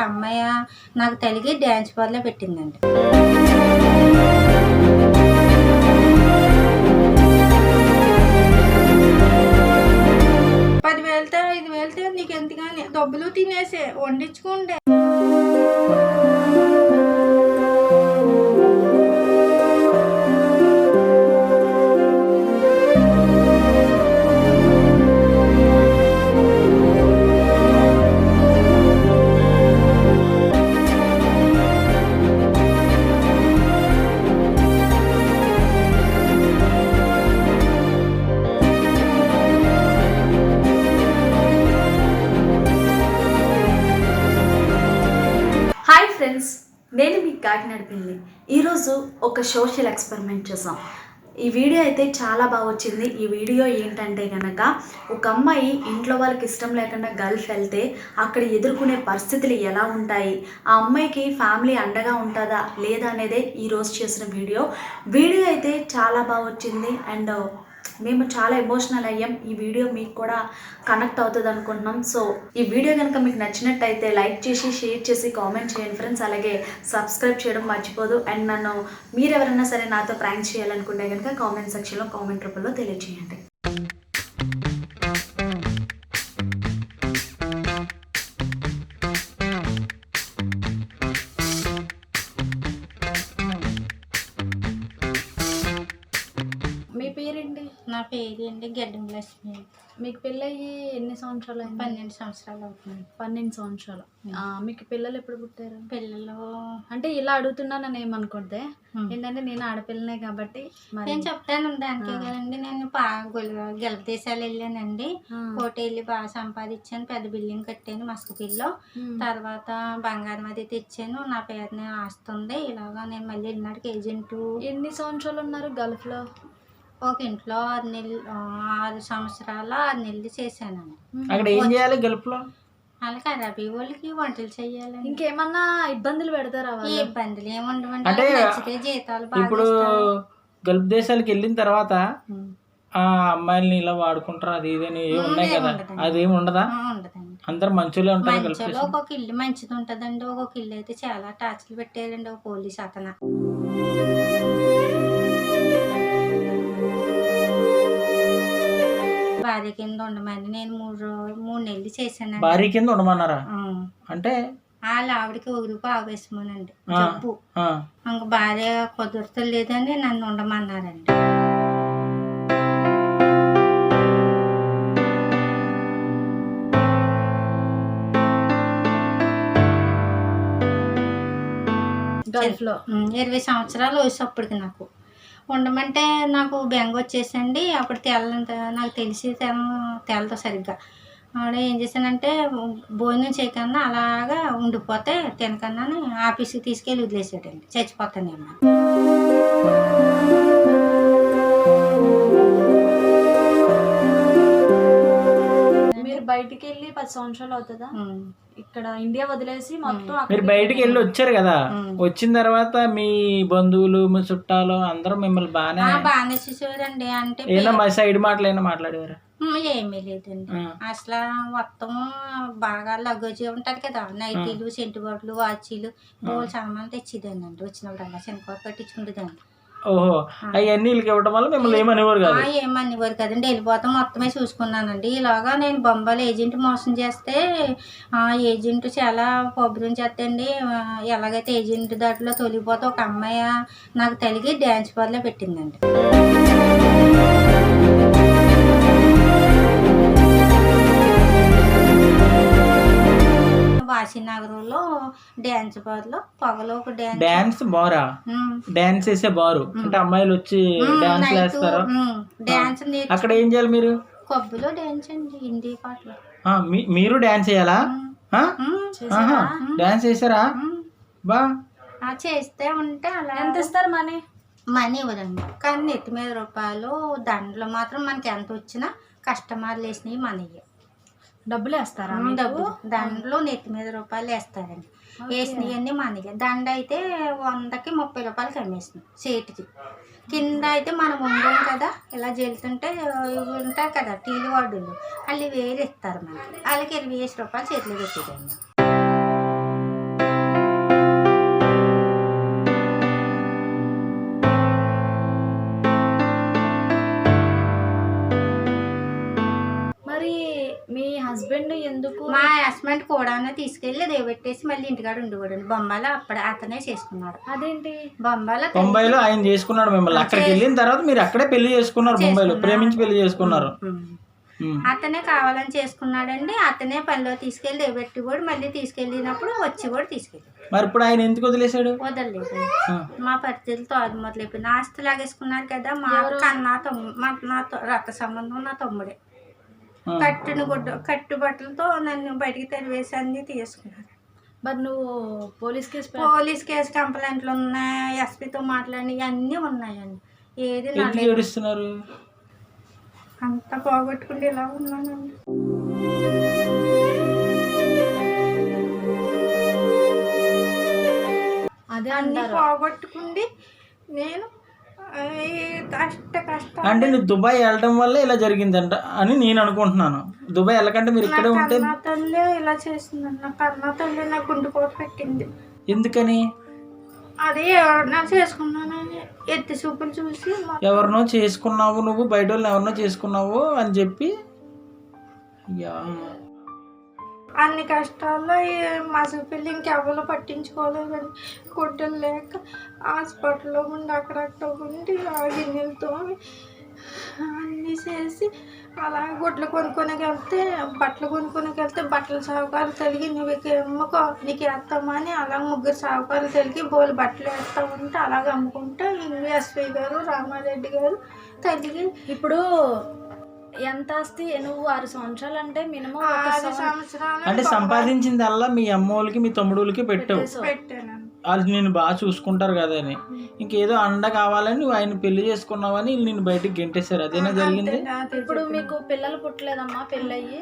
ఒక అమ్మాయి నాకు తలిగి డ్యాన్స్ బార్లో పెట్టిందండి. 10,000తో 5,000తో నీకెందుకని డబ్బులు తినేసే వండించుకుంటే. ఫ్రెండ్స్, నేను మీకు కాకినాడ పిల్లి. ఈరోజు ఒక సోషల్ ఎక్స్పెరిమెంట్ చేసాం. ఈ వీడియో అయితే చాలా బాగా వచ్చింది. ఈ వీడియో ఏంటంటే కనుక ఒక అమ్మాయి ఇంట్లో వాళ్ళకి ఇష్టం లేకుండా గల్ఫ్ వెళ్తే అక్కడ ఎదుర్కొనే పరిస్థితులు ఎలా ఉంటాయి, ఆ అమ్మాయికి ఫ్యామిలీ అండగా ఉంటుందా లేదా అనేదే ఈరోజు చేసిన వీడియో అయితే చాలా బాగా వచ్చింది. అండ్ మేము చాలా ఎమోషనల్ అయ్యాం. ఈ వీడియో మీకు కూడా కనెక్ట్ అవుతుంది అనుకుంటున్నాం. సో ఈ వీడియో కనుక మీకు నచ్చినట్టయితే లైక్ చేసి షేర్ చేసి కామెంట్ చేయండి ఫ్రెండ్స్. అలాగే సబ్స్క్రైబ్ చేయడం మర్చిపోదు. అండ్ నన్ను మీరు ఎవరైనా సరే నాతో ప్రాంక్ చేయాలనుకుంటే కనుక కామెంట్ సెక్షన్లో కామెంట్ రూపంలో తెలియజేయండి. మీ పేరేంటి? నా పేరు అండి గడ్డం లక్ష్మి. మీకు పెళ్ళయ్యి ఎన్ని సంవత్సరాలు? 12 సంవత్సరాలు అవుతుంది. 12 సంవత్సరాలు. మీకు పిల్లలు ఎప్పుడు పుట్టారు? పిల్లలు అంటే ఇలా అడుగుతున్నానని ఏమనుకుంటే, ఏంటంటే నేను ఆడపిల్లనే కాబట్టి నేను చెప్తాను దానికే కదండి. నేను గల్ఫ్ దేశాలు వెళ్ళానండి. కోటి వెళ్ళి బాగా సంపాదించాను, పెద్ద బిల్డింగ్ కట్టాను మస్కపిల్లో. తర్వాత బంగారం అది తెచ్చాను, నా పేరుని ఆస్తుంది. ఇలాగా నేను మళ్ళీ వెళ్ళినాడికి ఏజెంటు. ఎన్ని సంవత్సరాలు ఉన్నారు గల్ఫ్లో? ఒక ఇంట్లో 6 సంవత్సరాలు 6 నెలలు చేశానండి. అక్కడ ఏం చేయాలి గల్ఫ్లో? అలాగే అరబీ వాళ్ళకి వంటలు చెయ్యాలి. ఇంకేమన్నా ఇబ్బందులు పెడతారా? ఈ ఇబ్బందులు ఏముండవంటే నచ్చితే జీతాలు బాగా. ఇప్పుడు గల్ఫ్ దేశాలకు వెళ్ళిన తర్వాత ఆ అమ్మాయిల్ని ఇలా వాడుకుంటారు, అది ఇదని ఉన్నాయి కదా, అదేమి ఉండదా? ఉండదండి. అందరు మంచిగా ఉంటారు. మంచిలో ఒక్కొక్క ఇల్లు మంచిది ఉంటదండి, ఒక్కొక్క ఇల్లు అయితే చాలా టార్చర్లు పెట్టారండి. ఒక పోలీస్ అతను భార్య కింద ఉండమని నేను 3 నెలలు చేశాను. భార్య కింద ఉండమన్నారా? అంటే వాళ్ళు ఆవిడకి ఒకరికి ఆవేశమోనండి జబ్బు. ఇంక భార్య కుదరతలేదని నన్ను ఉండమన్నారండి. గల్ఫ్లో 20 సంవత్సరాలు వయసు అప్పటికి నాకు. ఉండమంటే నాకు బెంగ వచ్చేసండి. అప్పుడు నాకు తెలిసి తెలతో సరిగ్గా ఆవిడ ఏం చేశానంటే భోజనం చేయకన్నా అలాగా ఉండిపోతే తినకన్నా ఆఫీస్కి తీసుకెళ్ళి వదిలేసాడండి. చచ్చిపోతానేమో. మీరు బయటికి వెళ్ళి 10 సంవత్సరాలు అవుతుందా? ఇక్కడ ఇండియా వదిలేసి మొత్తం మీరు బయటికి వెళ్ళి వచ్చారు కదా, వచ్చిన తర్వాత మీ బంధువులు మీ చుట్టాలు అందరూ మిమ్మల్ని బాగానే చూసేవారండి. అంటే ఏదో మా సైడ్ మాటలు ఏమైనా మాట్లాడేవారు? ఏమీ లేదండి. అసలు మొత్తం బాగా లగేజ్ ఉంటది కదా, నైటీలు, సెంటు బాటిల్, వాచీలు, బోల్ సామాన్లు తెచ్చిదండి. అండి వచ్చినప్పుడు అలా చిన్నకూర కట్టించుకుంటుందండి. ఓహో, అవన్నీ వీళ్ళకి ఇవ్వడం వల్ల మిమ్మల్ని ఏమనేవారు కాదు? ఏమనేవారు కదండి. వెళ్ళిపోతాం మొత్తమే చూసుకున్నానండి. ఇలాగా నేను బొంబాయిలో ఏజెంట్ మోసం చేస్తే ఏజెంట్ చాలా పొబ్బరం చేస్తండి. ఎలాగైతే ఏజెంట్ దాంట్లో తొలిగిపోతే ఒక అమ్మాయి నాకు తలిగి డ్యాన్స్ బార్లో పెట్టిందండి. వాసినగరంలో డ్యాన్స్ బార్ లో పగలు ఒక డ్యాన్స్ బారా? డ్యాన్స్ చేసే బారు అంటే అమ్మాయిలు వచ్చి డ్యాన్స్ వేస్తారు. డ్యాన్స్ అక్కడ ఏం చేయాలి మీరు? కొబ్బులో డ్యాన్స్ అండి, హిందీ పాటలు. మీరు డ్యాన్స్ చేయాలా? డ్యాన్స్ చేసారా? బా చేస్తే ఉంటే అలా. ఎంత ఇస్తారు మనీ? మనీ ఇవ్వదండి, కానీ నెత్తి మీద రూపాయలు. దండలు మాత్రం మనకి ఎంత వచ్చినా కస్టమర్లు వేసినవి మనయ్య. డబ్బులు వేస్తారా? డబ్బులు దండలు నెత్తి మీద రూపాయలు వేస్తారండి. వేసినవి అన్నీ మనకి. దండ అయితే 100కి 30 రూపాయలకి అమ్మేసినాం చేతికి. కింద అయితే మనం ఉండం కదా, ఇలా జల్లుతుంటే ఇవి ఉంటాయి కదా టీలు వాడులు, వాళ్ళు వేలు ఇస్తారు మనకి. వాళ్ళకి 20 రూపాయలు చేతిలో పెట్టేదండి. మా హస్బెండ్ కూడా తీసుకెళ్ళి దేవెట్టేసి మళ్ళీ ఇంటికాడ ఉండేవాడు. బొంబాయిలో అతనే చేసుకున్నాడు. అదేంటి బొంబాయిలో ఆయన చేసుకున్నాడు మిమ్మల్ని. అక్కడికి వెళ్ళిన తర్వాత మీరు అక్కడే పెళ్లి చేసుకున్నారు, బొంబాయిలో ప్రేమించి పెళ్లి చేసుకున్నారు. అతనే కావాలని చేసుకున్నాడండి. అతనే పనిలో తీసుకెళ్ళి దేవెట్టి కూడా మళ్ళీ తీసుకెళ్ళినప్పుడు వచ్చి కూడా తీసుకెళ్ళి. మరి ఇప్పుడు ఆయన ఎందుకు వదిలేశాడు? వదలలేదు. మా పరిస్థితులతో అది మొదలైపోయింది. ఆస్తి లాగేసుకున్నారు కదా. మా కన్నా నాతో రక్త సంబంధం నా తమ్ముడే. కట్టు బట్టలతో నన్ను బయటికి తరివేసి అన్ని తీసుకున్నారు. మరి నువ్వు పోలీస్ కేసు కంప్లైంట్లు ఉన్నాయి, ఎస్పీతో మాట్లాడి అన్నీ ఉన్నాయండి. ఏది ఏడుస్తున్నారు? అంతా పోగొట్టుకుంటే ఇలా ఉన్నానండి. అదే అన్ని పోగొట్టుకుండి నేను కష్టం. అంటే నువ్వు దుబాయ్ వెళ్ళడం వల్ల ఇలా జరిగిందంట అని నేను అనుకుంటున్నాను. దుబాయ్ వెళ్ళకంటే మీరు ఇక్కడే ఉంటే. నా తల్లి ఇలా చేసిందండి. నా కన్నా తల్లి నాకు గుండెపోటు పెట్టింది. ఎందుకని? అదే ఎవరినో చేసుకున్నానని ఎత్తి చూపులు చూసి. ఎవరినో చేసుకున్నావు నువ్వు, బయట వాళ్ళని ఎవరినో చేసుకున్నావు అని చెప్పి. అన్ని కష్టాల్లో మా చూపిల్లి ఇంకెవరు పట్టించుకోలేదండి. గుడ్డలు లేక హాస్పిటల్లో ఉండి అక్కడక్కడ ఉండి ఆ గిన్నెలతో అన్నీ చేసి అలా గుడ్లు కొనుక్కొనికి వెళ్తే బట్టల సాగుకారు తెలిగి నువ్వు అమ్ముకో నీకు వేస్తామా అని అలా ముగ్గురు సాగుకారు తెలిగి బోలు బట్టలు వేస్తూ ఉంటే అలాగ అమ్ముకుంటే ఎస్పీ గారు రామారెడ్డి గారు తెలిగి. ఇప్పుడు ఎంత ఆస్తి? నువ్వు 6 సంవత్సరాలు అంటే మినిమం 6 సంవత్సరాలు అంటే సంపాదించింది అలా మీ అమ్మోళ్ళకి మీ తమ్ముడులకి పెట్టావు. వాళ్ళు నేను బాగా చూసుకుంటారు కదా అని. ఇంకేదో అండ కావాలని నువ్వు ఆయన పెళ్లి చేసుకున్నావని నేను బయటకు గెంటేశారు. అదేనా జరిగింది? ఇప్పుడు మీకు పిల్లలు పుట్టలేదమ్మా? పెళ్ళయ్యి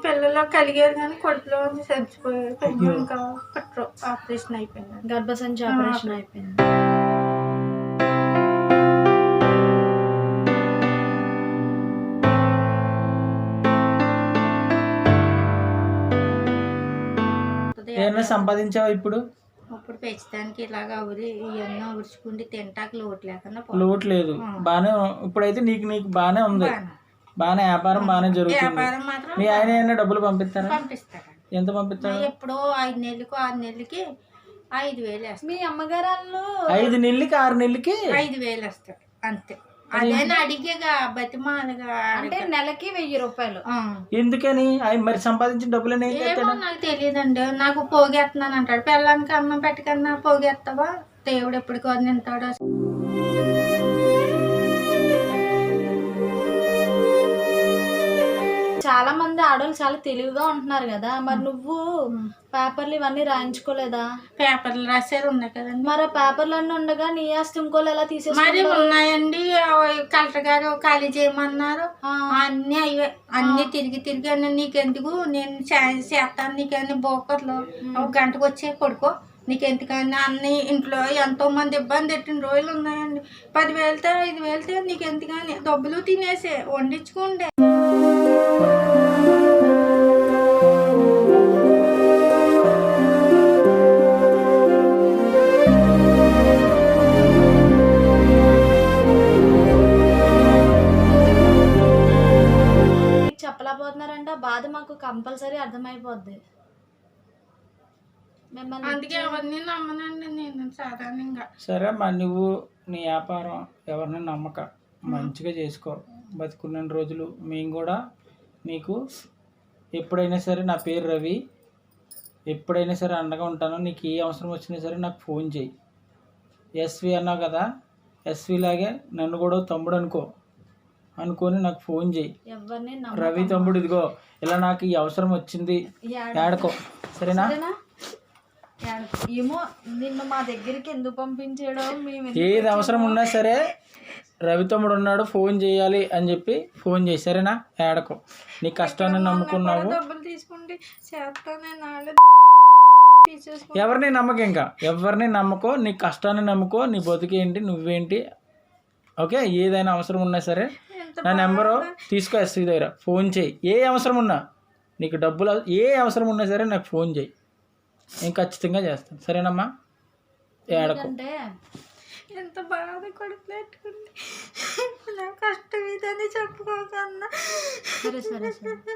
పిల్లలు కలిగారు కానీ కొడుకులో చచ్చిపోయారు. ఇంకా ఆపరేషన్ అయిపోయింది. గర్భసంచి ఆపరేషన్ అయిపోయింది. ఏమన్నా సంపాదించావా ఇప్పుడు? ఇప్పుడు పెంచడానికి ఇలాగా ఎన్నో ఉడుచుకుంటే తింటాక లోటు లేకుండా. లోటు లేదు, బాగానే. ఇప్పుడైతే నీకు బాగానే ఉంది, బాగానే వ్యాపారం బాగానే జరుగుతుంది. మీ ఆయన ఏమైనా డబ్బులు పంపిస్తారా? పంపిస్తారా? ఎంత పంపిస్తారు? ఎప్పుడో 5 నెలలకు 6 నెలలకి 5,000 వేస్తారు. మీ అమ్మగారు 5 నెలలకి 6 నెలలకి 5,000 వేస్తారు అంతే. అదేనా అడిగేగా బతిమాలగా. అంటే నెలకి 1000 రూపాయలు. ఎందుకని? మరి సంపాదించిన డబ్బులు నాకు తెలియదండి. నాకు పోగేస్తున్నాను అంటాడు. పిల్లలకి అన్నం పెట్టకన్నా పోగేస్తావా? దేవుడు ఎప్పటికో వదిలింటాడు. చాలా మంది ఆడవాళ్ళు చాలా తెలివిగా ఉంటున్నారు కదా. మరి నువ్వు పేపర్లు ఇవన్నీ రాయించుకోలేదా? పేపర్లు రాసేది ఉన్నాయి కదండి. మరి ఆ పేపర్లు అన్నీ ఉండగా నీ ఆస్తి ఇంకోళ్ళు ఎలా తీసేసి? మరి ఉన్నాయండి. కలెక్టర్ గారు ఖాళీ చేయమన్నారు. అన్నీ అయ్యే అన్నీ తిరిగి నీకెందుకు, నేను చేస్తాను నీకని బోకర్లో 1 గంటకు వచ్చే కొడుకో నీకెందుకని అన్ని ఇంట్లో ఎంతో మంది ఇబ్బంది పెట్టిన రోజులు ఉన్నాయండి. 10,000తో 5,000తో నీకెందుకని డబ్బులు తినేసే వండించుకుండే. చెప్పలేకపోతున్నారంటే ఆ బాధ మాకు కంపల్సరీ అర్థమైపోద్ది. అందుకే ఎవరిని నమ్మనండి నేను సాధారణంగా. సరే అమ్మా, నువ్వు నీ వ్యాపారం ఎవరిని నమ్మక మంచిగా చేసుకో. బతుకున్న రోజులు మేము కూడా నీకు ఎప్పుడైనా సరే, నా పేరు రవి, ఎప్పుడైనా సరే అండగా ఉంటాను. నీకు ఏ అవసరం వచ్చినా సరే నాకు ఫోన్ చేయి. ఎస్వి అన్నావు కదా, ఎస్వి లాగే నన్ను కూడా తమ్ముడు అనుకొని నాకు ఫోన్ చేయి. రవి తమ్ముడు ఇదిగో ఇలా నాకు ఈ అవసరం వచ్చింది ఏడకో, సరేనా? ఏమో నిన్ను మా దగ్గరికి ఎందుకు పంపించాడో. ఏది అవసరం ఉన్నా సరే రవి తమ్ముడు ఉన్నాడు, ఫోన్ చేయాలి అని చెప్పి ఫోన్ చేయి, సరేనా? ఏడకో. నీ కష్టాన్ని నమ్ముకున్నావు. ఎవరిని నమ్మకం, ఇంకా ఎవరిని నమ్మకో. నీ కష్టాన్ని నమ్ముకో. నీ బతుకేంటి, నువ్వేంటి, ఓకే? ఏదైనా అవసరం ఉన్నా సరే నా నెంబరు తీసుకో, ఎస్వి దగ్గర ఫోన్ చేయి. ఏ అవసరం ఉన్నా, నీకు డబ్బులు ఏ అవసరం ఉన్నా సరే నాకు ఫోన్ చేయి, నేను ఖచ్చితంగా చేస్తాను, సరేనమ్మా? ఏడకు. ఎంత బాధ కొడుకుని నా కష్టం ఇదని చెప్పుకోకన్నా. సరే సరే సరే